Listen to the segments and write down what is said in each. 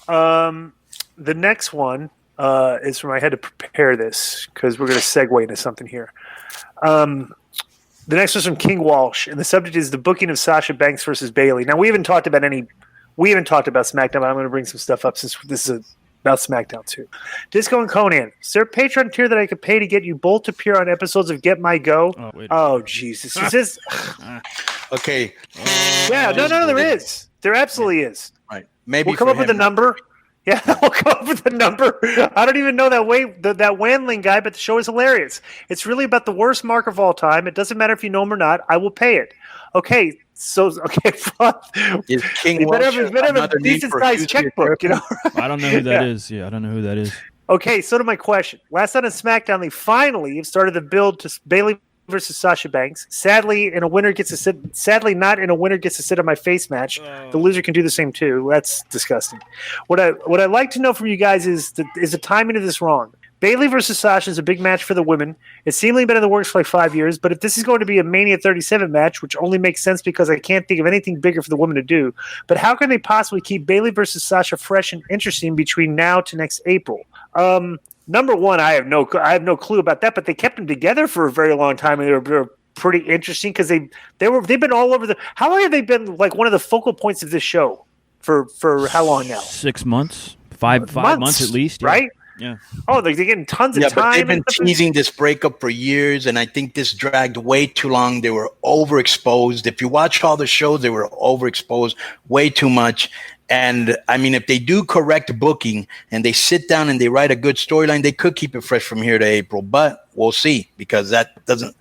The next one is from I had to prepare this because we're going to segue into something here. The next one's from King Walsh, and the subject is the booking of Sasha Banks versus Bayley. Now we haven't talked about SmackDown, but I'm going to bring some stuff up since this is about SmackDown too. Disco and Conan, is there a Patreon tier that I could pay to get you both to appear on episodes of Get My Go? Oh Jesus, is this? Okay. Yeah, no, there is. There absolutely is. Right. Maybe we'll come up with a number. Yeah, we'll come up with a number. I don't even know that Wanling guy, but the show is hilarious. It's really about the worst mark of all time. It doesn't matter if you know him or not. I will pay it. Okay, is King you better have a decent-sized checkbook, you know? I don't know who that is. Yeah, I don't know who that is. Okay, so to my question. Last night on SmackDown, they finally have started the build to Bayley versus Sasha Banks. Sadly, not in a winner gets to sit on my face match. The loser can do the same too. That's disgusting. What I'd like to know from you guys is the timing of this wrong? Bayley versus Sasha is a big match for the women. It's seemingly been in the works for like 5 years, but if this is going to be a Mania 37 match, which only makes sense because I can't think of anything bigger for the women to do, but how can they possibly keep Bayley versus Sasha fresh and interesting between now to next April? Number one, I have no clue about that, but they kept them together for a very long time, and they were pretty interesting because they've been all over the. How long have they been like one of the focal points of this show? For how long now? 6 months, five months at least, yeah. Right? Yeah. Oh, they're getting tons of time. But they've been teasing this breakup for years, and I think this dragged way too long. They were overexposed. If you watch all the shows, they were overexposed way too much. And I mean, if they do correct booking and they sit down and they write a good storyline, they could keep it fresh from here to April. But we'll see, because that doesn't,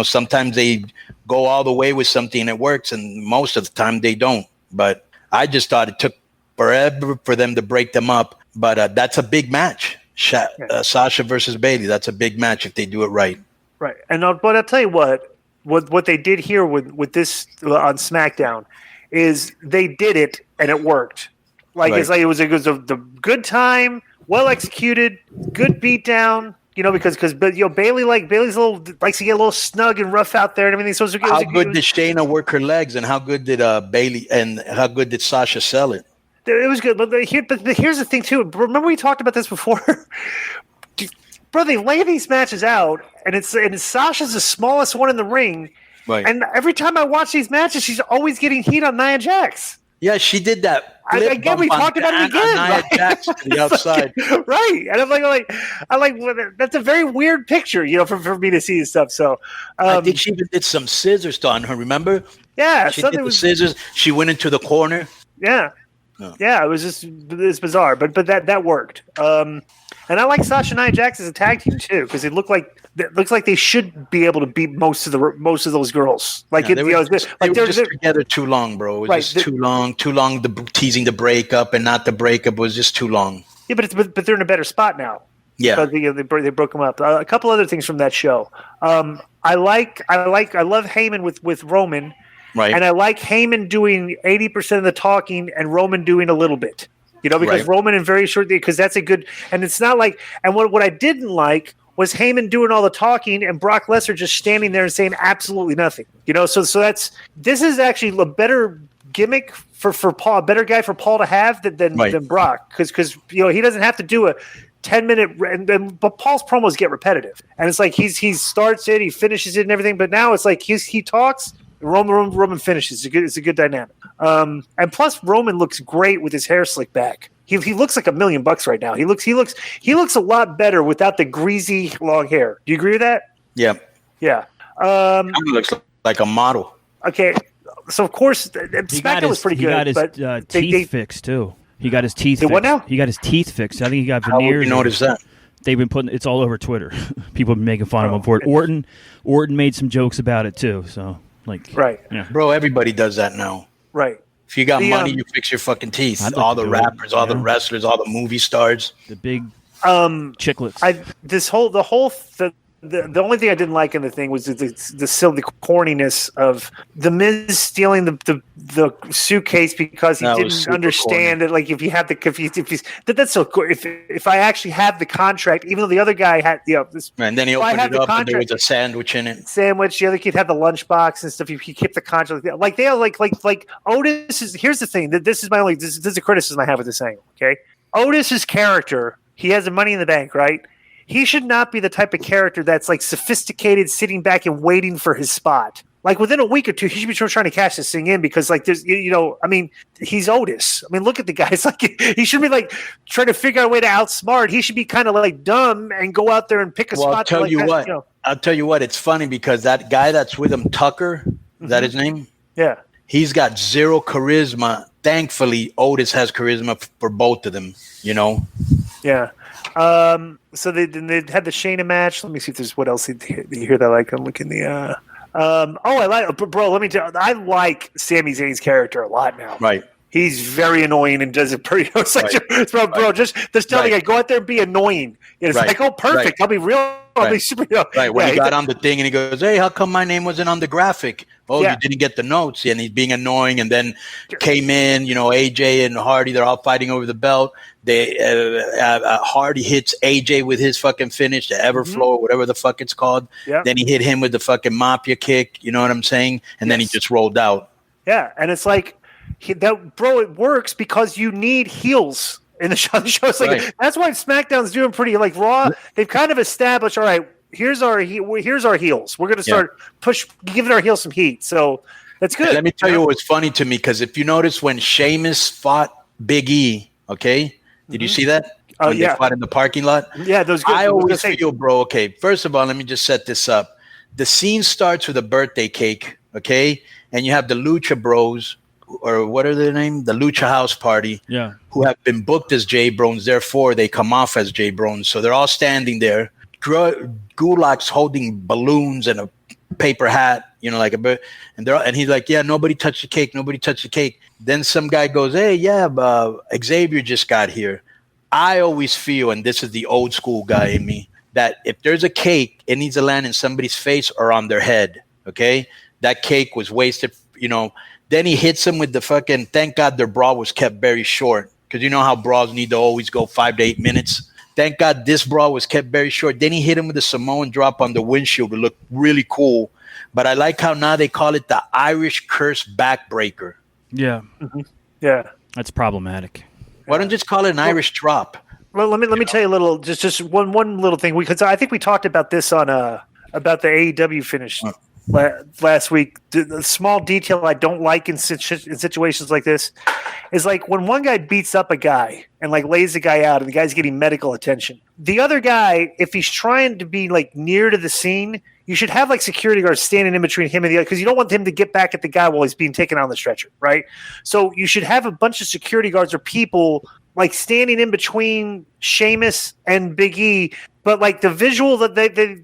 sometimes they go all the way with something and it works, and most of the time they don't. But I just thought it took forever for them to break them up. But that's a big match. Sasha versus Bayley. That's a big match if they do it right. Right. And but I'll tell you what they did here with this on SmackDown is they did it and it worked. Like right. It was the good time, well executed, good beatdown. Because Bayley's likes to get a little snug and rough out there and everything. So how good did Shayna work her legs, and how good did Bayley and how good did Sasha sell it? It was good, but here's the thing too. Remember we talked about this before, bro. They lay these matches out, and Sasha's the smallest one in the ring, right? And every time I watch these matches, she's always getting heat on Nia Jax. Yeah, she did that. Again, we talked about it again. Nia Jax to the outside, right? And I'm like, that's a very weird picture, for me to see and stuff. So I think she even did some scissors on her. Remember? Yeah, she did the scissors. She went into the corner. Yeah. Oh. Yeah, it's bizarre, but that worked. And I like Sasha and Nia Jax as a tag team too, because it looks like they should be able to beat most of those girls. Like they were just together too long, bro. It was just too long. Teasing the breakup and not the breakup was just too long. Yeah, but they're in a better spot now. Yeah, they broke them up. A couple other things from that show. I love Heyman with Roman. Right. And I like Heyman doing 80% of the talking and Roman doing a little bit, because right. Roman in very short, because that's a good, and it's not like, and what I didn't like was Heyman doing all the talking and Brock Lesnar just standing there and saying absolutely nothing, so this is actually a better gimmick for Paul, a better guy for Paul to have than Brock, because he doesn't have to do a 10-minute, but Paul's promos get repetitive, and it's like he starts it, he finishes it and everything, but now it's like he talks. Roman finishes. It's a good dynamic. And plus, Roman looks great with his hair slicked back. He looks like $1 million right now. He looks a lot better without the greasy long hair. Do you agree with that? Yeah. Yeah. He looks like a model. Okay. So of course, SmackDown was pretty good. He got his teeth fixed too. He got his teeth fixed. What now? He got his teeth fixed. I think he got veneers. How would you notice that? They've been putting it's all over Twitter. People have been making fun of him for it. Orton made some jokes about it too. So. Right. Yeah. Bro, everybody does that now. Right. If you got money, you fix your fucking teeth. All the rappers, all the wrestlers, all the movie stars. The big chiclets. The the only thing I didn't like in the thing was the silly corniness of the Miz stealing the suitcase because he didn't understand it. Like if you have that's so cool. If I actually have the contract, even though the other guy had this, and then he opened it up and there was a sandwich in it. The other kid had the lunchbox and stuff. He kept the contract. Like they are like Otis is. Here's the thing. This is a criticism I have with this angle. Okay, Otis's character. He has the Money in the Bank, right? He should not be the type of character that's like sophisticated, sitting back and waiting for his spot. Like within a week or two, he should be trying to cash this thing in because like there's, I mean, he's Otis. I mean, look at the guy. It's like he should be like trying to figure out a way to outsmart. He should be kind of like dumb and go out there and pick a spot. I'll tell you what. It's funny because that guy that's with him, Tucker, is that his name? Yeah. He's got zero charisma. Thankfully, Otis has charisma for both of them, Yeah. So they had the Shayna match. Let me see if there's what else you hear that I like. I'm looking the I like bro. Let me tell you, I like Sami Zayn's character a lot now. Right. He's very annoying and does it pretty. Bro, just tell the guy go out there and be annoying. It's like, oh, perfect. I'll be real. I'll be super. Right. When he got on the thing and he goes, "Hey, how come my name wasn't on the graphic?" Oh, you didn't get the notes. And he's being annoying. And then came in, AJ and Hardy. They're all fighting over the belt. Hardy hits AJ with his fucking finish, the Everflow, whatever the fuck it's called. Yeah. Then he hit him with the fucking Mafia kick. You know what I'm saying? And then he just rolled out. Yeah, and it's like it works because you need heels in the show. The show's like that's why SmackDown's doing pretty like Raw. They've kind of established, all right, here's our heels. We're going to start giving our heels some heat. So that's good. Let me tell you what's funny to me, because if you notice when Sheamus fought Big E, okay, did you see that? When they fought in the parking lot? Yeah, those. I always feel, bro. Okay, first of all, let me just set this up. The scene starts with a birthday cake, okay, and you have the Lucha Bros, or what are their name? The Lucha House Party. Yeah. Who have been booked as J Brones, therefore they come off as J Brones. So they're all standing there. Gulak's holding balloons and a paper hat, like a bird, and he's like, "Yeah, nobody touched the cake. Nobody touched the cake." Then some guy goes, "Hey, Xavier just got here." I always feel, and this is the old school guy in me, that if there's a cake, it needs to land in somebody's face or on their head. Okay, that cake was wasted. Then he hits him with the fucking. Thank God their brawl was kept very short, because you know how brawls need to always go 5 to 8 minutes. Thank God this brawl was kept very short. Then he hit him with a Samoan drop on the windshield. It looked really cool. But I like how now they call it the Irish curse backbreaker. Yeah. Mm-hmm. Yeah. That's problematic. Why don't you just call it an Irish drop? Well, let me tell you a little, just one little thing, because I think we talked about this on about the AEW finish last week. The small detail I don't like in situations like this is like when one guy beats up a guy and like lays the guy out and the guy's getting medical attention. The other guy, if he's trying to be like near to the scene, you should have like security guards standing in between him and the other, because you don't want him to get back at the guy while he's being taken on the stretcher, right? So you should have a bunch of security guards or people like standing in between Sheamus and Big E, but like the visual that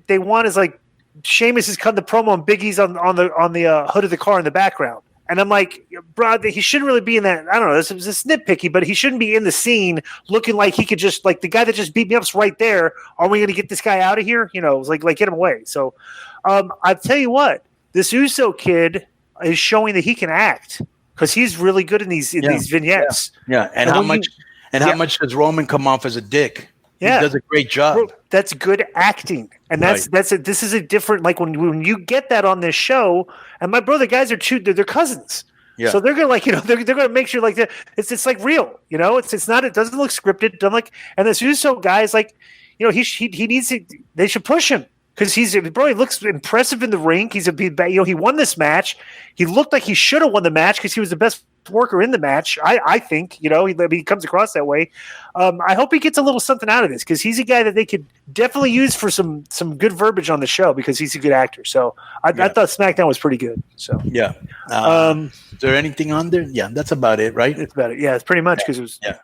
they want is like Sheamus is cutting the promo and Big E's on the hood of the car in the background. And I'm like, bro, he shouldn't really be in that. I don't know. This is nitpicky, but he shouldn't be in the scene looking like he could just like the guy that just beat me up's right there. Are we going to get this guy out of here? It's like get him away. So I tell you what, this Uso kid is showing that he can act, because he's really good in these vignettes. Yeah. And how much does Roman come off as a dick? Yeah. He does a great job. Bro, that's good acting. And this is a different, like when you get that on this show, and my brother guys are they're cousins. Yeah. So they're gonna they're gonna make sure like it's like real, it's not, it doesn't look scripted. And this Uso guy is like, he needs to, they should push him, because he looks impressive in the ring. He won this match. He looked like he should have won the match because he was the best worker in the match. I think, he comes across that way. I hope he gets a little something out of this, because he's a guy that they could definitely use for some good verbiage on the show, because he's a good actor. So I thought SmackDown was pretty good. So yeah. Is there anything on there? Yeah, that's about it, right? It's about it. Yeah, it's pretty much because it was. Yeah.